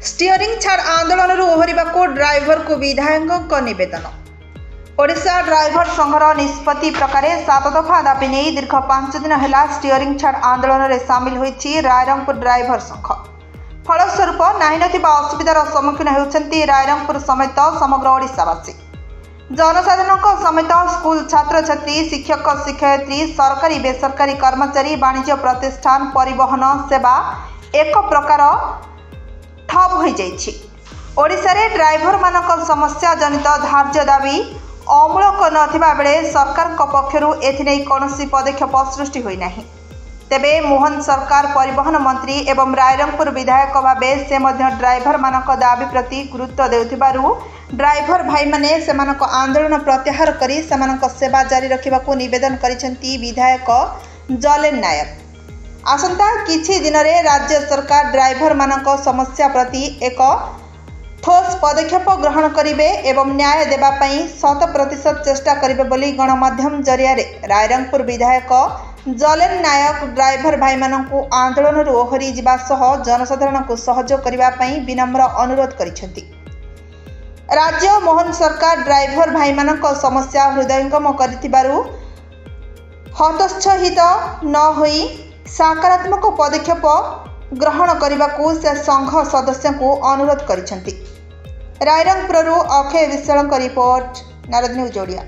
Steering छाड़ आंदोलन ओहरिबाकू driver को विधायक निवेदन। ओडिशा ड्राइवर संघर निष्पत्ति प्रकार 7 दफा दाबी नहीं दीर्घ 5 दिन है स्टीयरिंग छाड़ आंदोलन में सामिल होती रायरंगपुर ड्राइवर संघ। फलस्वरूप नहीं असुविधार सम्मुखीन होती रायरंगपुर समेत समग्र ओडिशावासी। जनसाधारण समेत स्कूल छात्र छात्री शिक्षक शिक्षयित्री सरकारी बेसरकारी कर्मचारी वाणिज्य प्रतिष्ठान परिवहन सेवा एक प्रकार ठप हो जाइछि। ओडिशा रे ड्राइवर मानक समस्या जनित धार्य दाबी अमूलक नथिबा बेले सरकार पक्षरु एथिनै कोनोसी पदक्षेप सृष्टि होई नाही। तेबे मोहन सरकार परिवहन मंत्री एवं रायरंगपुर विधायक भावे से मध्य ड्राइवर मानक दाबी प्रति गुरुत्व देउथिबारु ड्राइवर भाई माने सेमानक आंदोलन प्रत्याहार करी सेमानक सेवा जारी रखिबाकू निवेदन करिसेंती विधायक जलेन नायक। आसंता किछि दिन रे राज्य सरकार ड्राइवर मानक समस्या प्रति एक ठोस पदक्षेप ग्रहण करिवे एवं न्याय देबा पई 100% चेष्टा करिवे बोली गणमाध्यम जरिया रे रायरंगपुर विधायक जलेन नायक ड्राइवर भाई मानकू आंदोलन रो ओहरी जिबा सह जनसाधारण को सहयोग करिबा पई विनम्र अनुरोध करिसेंती। राज्य मोहन सरकार ड्राइवर भाई मानक समस्या हृदयंगम करिथिबारु हतोत्साहित न होई सकारात्मक पदक्षेप ग्रहण करने से संघ सदस्य को अनुरोध करिसेंती। Rairangpur Akshay Biswal report Narad news Odia.